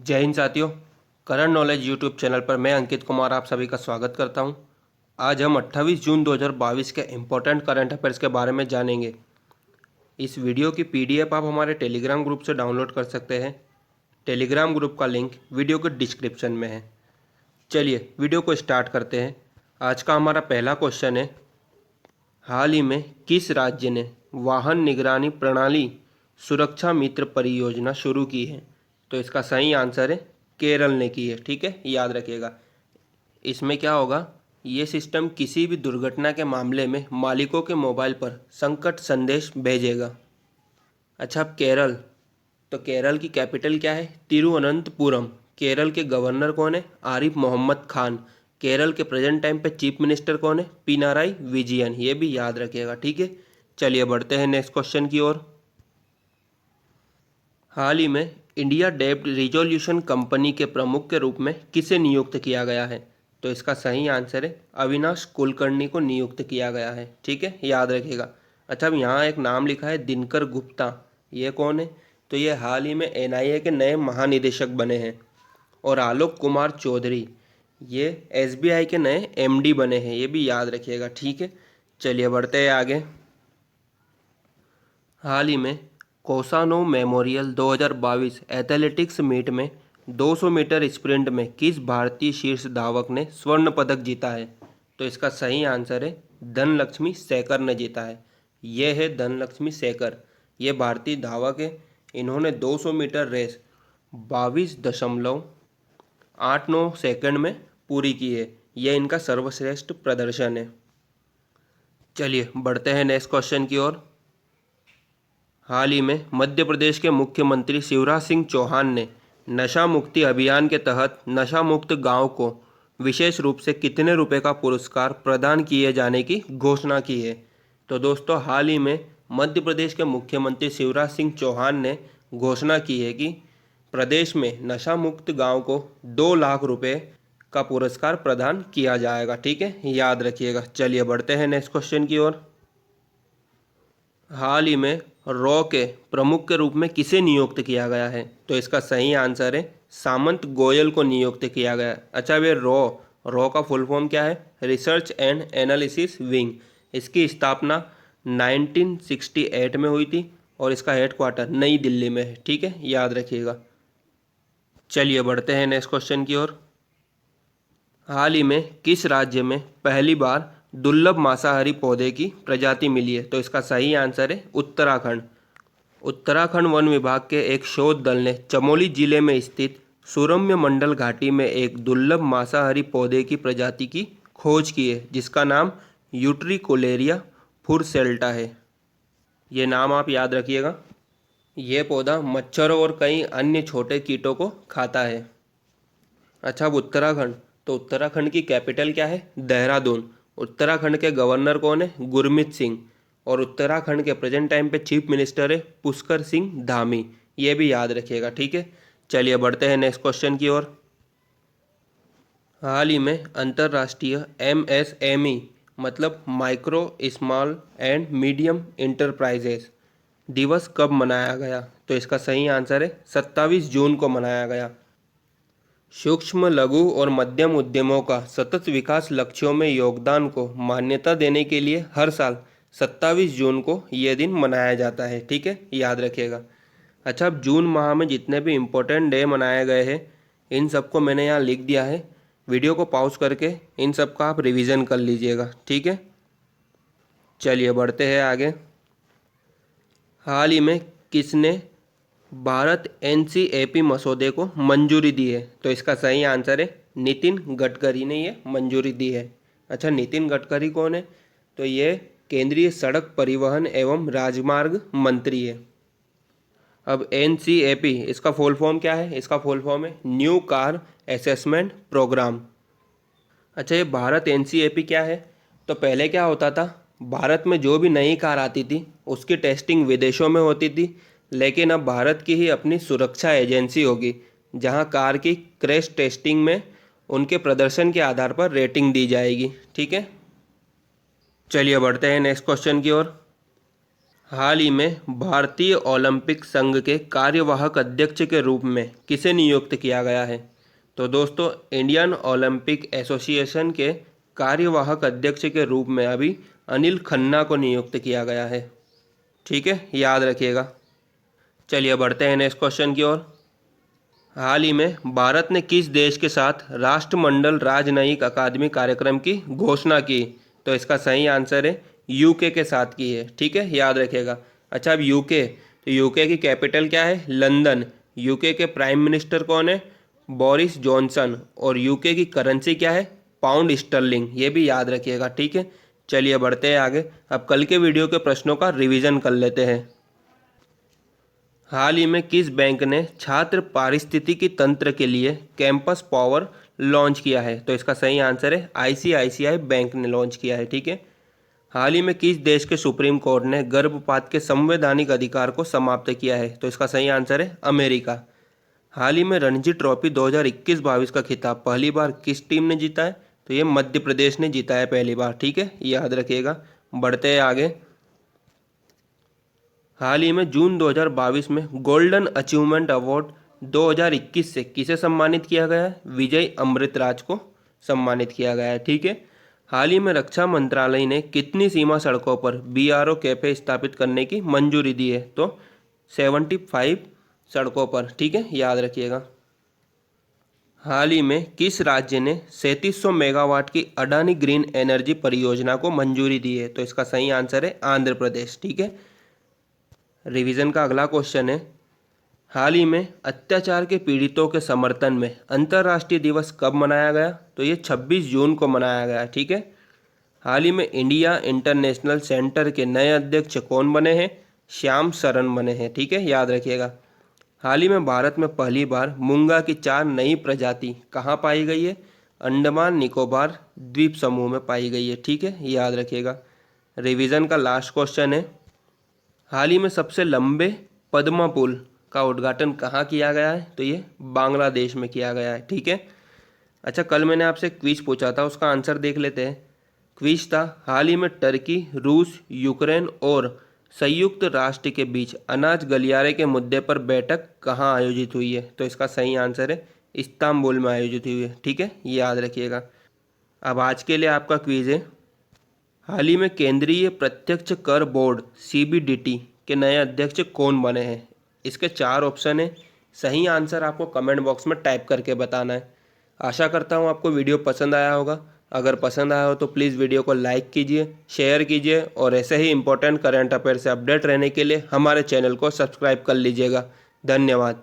जय हिंद साथियों। Current knowledge YouTube channel पर मैं अंकित कुमार आप सभी का स्वागत करता हूं। आज हम 28 जून 2022 के इम्पोर्टेंट करंट अफेयर्स के बारे में जानेंगे। इस वीडियो की पीडीएफ आप हमारे टेलीग्राम ग्रुप से डाउनलोड कर सकते हैं। टेलीग्राम ग्रुप का लिंक वीडियो के डिस्क्रिप्शन में है। चलिए वीडियो को स्टार्ट करते हैं। आज का हमारा पहला क्वेश्चन है, हाल ही में किस राज्य ने वाहन निगरानी प्रणाली सुरक्षा मित्र परियोजना शुरू की है? तो इसका सही आंसर है केरल ने की है। ठीक है, याद रखिएगा। इसमें क्या होगा, ये सिस्टम किसी भी दुर्घटना के मामले में मालिकों के मोबाइल पर संकट संदेश भेजेगा। अच्छा, अब केरल, तो केरल की कैपिटल क्या है? तिरुवनंतपुरम। केरल के गवर्नर कौन है? आरिफ मोहम्मद खान। केरल के प्रेजेंट टाइम पे चीफ मिनिस्टर कौन है? पिनाराई विजयन। ये भी याद रखिएगा। ठीक है, चलिए बढ़ते हैं नेक्स्ट क्वेश्चन की ओर। हाल ही में इंडिया डेब्ट रिजोल्यूशन कंपनी के प्रमुख के रूप में किसे नियुक्त किया गया है? तो इसका सही आंसर है अविनाश कुलकर्णी को नियुक्त किया गया है। ठीक है, याद रखिएगा। अच्छा, अब यहाँ एक नाम लिखा है दिनकर गुप्ता। ये कौन है? तो ये हाल ही में एनआईए के नए महानिदेशक बने हैं। और आलोक कुमार चौधरी, ये एसबीआई के नए एमडी बने हैं। ये भी याद रखिएगा। ठीक है, चलिए बढ़ते हैं आगे। हाल ही में कोसानो मेमोरियल 2022 एथलेटिक्स मीट में 200 मीटर स्प्रिंट में किस भारतीय शीर्ष धावक ने स्वर्ण पदक जीता है? तो इसका सही आंसर है धनलक्ष्मी सेकर ने जीता है। ये है धनलक्ष्मी सेकर। ये भारतीय धावक है। इन्होंने 200 मीटर रेस 22.89 सेकंड में पूरी की है। यह इनका सर्वश्रेष्ठ प्रदर्शन है। चलिए बढ़ते हैं नेक्स्ट क्वेश्चन की ओर। हाल ही में मध्य प्रदेश के मुख्यमंत्री शिवराज सिंह चौहान ने नशा मुक्ति अभियान के तहत नशा मुक्त गांव को विशेष रूप से कितने रुपए का पुरस्कार प्रदान किए जाने की घोषणा की है? तो दोस्तों, हाल ही में मध्य प्रदेश के मुख्यमंत्री शिवराज सिंह चौहान ने घोषणा की है कि प्रदेश में नशा मुक्त गांव को 2 लाख रुपए का पुरस्कार प्रदान किया जाएगा। ठीक है, याद रखिएगा। चलिए बढ़ते हैं नेक्स्ट क्वेश्चन की ओर। हाल ही में रॉ के प्रमुख के रूप में किसे नियुक्त किया गया है? तो इसका सही आंसर है सामंत गोयल को नियुक्त किया गया। अच्छा, वे रॉ का फुल फॉर्म क्या है? Research and analysis wing. इसकी स्थापना 1968 में हुई थी और इसका हेडक्वार्टर नई दिल्ली में है। ठीक है, याद रखिएगा। चलिए बढ़ते हैं नेक्स्ट क्वेश्चन की ओर। हाल ही में किस राज्य में पहली बार दुर्लभ मांसाहारी पौधे की प्रजाति मिली है? तो इसका सही आंसर है उत्तराखंड। उत्तराखंड वन विभाग के एक शोध दल ने चमोली जिले में स्थित सुरम्य मंडल घाटी में एक दुर्लभ मांसाहारी पौधे की प्रजाति की खोज की है, जिसका नाम यूट्रिकोलेरिया फुरसेल्टा है। ये नाम आप याद रखिएगा। ये पौधा मच्छरों और कई अन्य छोटे कीटों को खाता है। अच्छा, अब उत्तराखंड, तो उत्तराखंड की कैपिटल क्या है? देहरादून। उत्तराखंड के गवर्नर कौन है? गुरमीत सिंह। और उत्तराखंड के प्रेजेंट टाइम पे चीफ मिनिस्टर है पुष्कर सिंह धामी। ये भी याद रखिएगा। ठीक है, चलिए बढ़ते हैं नेक्स्ट क्वेश्चन की ओर। हाल ही में अंतर्राष्ट्रीय एमएसएमई मतलब micro small and medium enterprises दिवस कब मनाया गया? तो इसका सही आंसर है 27 जून को मनाया गया। सूक्ष्म, लघु और मध्यम उद्यमों का सतत विकास लक्ष्यों में योगदान को मान्यता देने के लिए हर साल 27 जून को यह दिन मनाया जाता है। ठीक है, याद रखिएगा। अच्छा, अब जून माह में जितने भी इम्पोर्टेंट डे मनाए गए हैं इन सबको मैंने यहाँ लिख दिया है। वीडियो को पॉज करके इन सब का आप रिवीजन कर लीजिएगा। ठीक है, चलिए बढ़ते हैं आगे। हाल ही में किसने भारत एनसीएपी मसौदे को मंजूरी दी है? तो इसका सही आंसर है नितिन गडकरी ने ये मंजूरी दी है। अच्छा, नितिन गडकरी कौन है? तो ये केंद्रीय सड़क परिवहन एवं राजमार्ग मंत्री है। अब एनसीएपी, इसका फुल फॉर्म क्या है? इसका फुल फॉर्म है न्यू कार असेसमेंट प्रोग्राम। अच्छा, ये भारत एनसीएपी क्या है? तो पहले क्या होता था, भारत में जो भी नई कार आती थी उसकी टेस्टिंग विदेशों में होती थी, लेकिन अब भारत की ही अपनी सुरक्षा एजेंसी होगी, जहां कार की क्रैश टेस्टिंग में उनके प्रदर्शन के आधार पर रेटिंग दी जाएगी। ठीक है, चलिए बढ़ते हैं नेक्स्ट क्वेश्चन की ओर। हाल ही में भारतीय ओलंपिक संघ के कार्यवाहक अध्यक्ष के रूप में किसे नियुक्त किया गया है? तो दोस्तों, इंडियन ओलंपिक एसोसिएशन के कार्यवाहक अध्यक्ष के रूप में अभी अनिल खन्ना को नियुक्त किया गया है। ठीक है, याद रखिएगा। चलिए बढ़ते हैं नेक्स्ट क्वेश्चन की ओर। हाल ही में भारत ने किस देश के साथ राष्ट्रमंडल राजनयिक अकादमी कार्यक्रम की घोषणा की? तो इसका सही आंसर है यूके के साथ की है। ठीक है, याद रखिएगा। अच्छा, अब यूके, तो यूके की कैपिटल क्या है? लंदन। यूके के प्राइम मिनिस्टर कौन है? Boris Johnson. और यूके की करेंसी क्या है? Pound sterling. ये भी याद रखिएगा। ठीक है, चलिए बढ़ते हैं आगे। अब कल के वीडियो के प्रश्नों का रिवीजन कर लेते हैं। हाल ही में किस बैंक ने छात्र पारिस्थितिकी तंत्र के लिए कैंपस पावर लॉन्च किया है? तो इसका सही आंसर है आईसीआईसीआई बैंक ने लॉन्च किया है। ठीक है। हाल ही में किस देश के सुप्रीम कोर्ट ने गर्भपात के संवैधानिक अधिकार को समाप्त किया है? तो इसका सही आंसर है अमेरिका। हाल ही में रणजी ट्रॉफी 2021-22 का खिताब पहली बार किस टीम ने जीता है? तो ये मध्य प्रदेश ने जीता है पहली बार। ठीक है, याद रखिएगा। बढ़ते हैं आगे। हाल ही में जून 2022 में गोल्डन अचीवमेंट अवार्ड 2021 से किसे सम्मानित किया गया है? विजय अमृतराज को सम्मानित किया गया है। ठीक है। हाल ही में रक्षा मंत्रालय ने कितनी सीमा सड़कों पर बीआरओ कैफे स्थापित करने की मंजूरी दी है? तो 75 सड़कों पर। ठीक है, याद रखिएगा। हाल ही में किस राज्य ने 3700 मेगावाट की अडानी ग्रीन एनर्जी परियोजना को मंजूरी दी है? तो इसका सही आंसर है आंध्र प्रदेश। ठीक है। रिवीजन का अगला क्वेश्चन है, हाल ही में अत्याचार के पीड़ितों के समर्थन में अंतर्राष्ट्रीय दिवस कब मनाया गया? तो ये 26 जून को मनाया गया। ठीक है। हाल ही में इंडिया इंटरनेशनल सेंटर के नए अध्यक्ष कौन बने हैं? श्याम सरन बने हैं। ठीक है, याद रखिएगा। हाल ही में भारत में पहली बार मूंगा की 4 नई प्रजाति कहाँ पाई गई है? अंडमान निकोबार द्वीप समूह में पाई गई है। ठीक है, याद रखिएगा। रिवीजन का लास्ट क्वेश्चन है, हाल ही में सबसे लंबे पद्मा पुल का उद्घाटन कहाँ किया गया है? तो ये बांग्लादेश में किया गया है। ठीक है। अच्छा, कल मैंने आपसे क्विज पूछा था, उसका आंसर देख लेते हैं। क्विज था, हाल ही में टर्की, रूस, यूक्रेन और संयुक्त राष्ट्र के बीच अनाज गलियारे के मुद्दे पर बैठक कहाँ आयोजित हुई है? तो इसका सही आंसर है इस्तांबुल में आयोजित हुई है। ठीक है, ये याद रखिएगा। अब आज के लिए आपका क्विज है, हाल ही में केंद्रीय प्रत्यक्ष कर बोर्ड सीबीडीटी के नए अध्यक्ष कौन बने हैं? इसके 4 ऑप्शन है। सही आंसर आपको कमेंट बॉक्स में टाइप करके बताना है। आशा करता हूँ आपको वीडियो पसंद आया होगा। अगर पसंद आया हो तो प्लीज़ वीडियो को लाइक कीजिए, शेयर कीजिए और ऐसे ही इंपॉर्टेंट करंट अफेयर से अपडेट रहने के लिए हमारे चैनल को सब्सक्राइब कर लीजिएगा। धन्यवाद।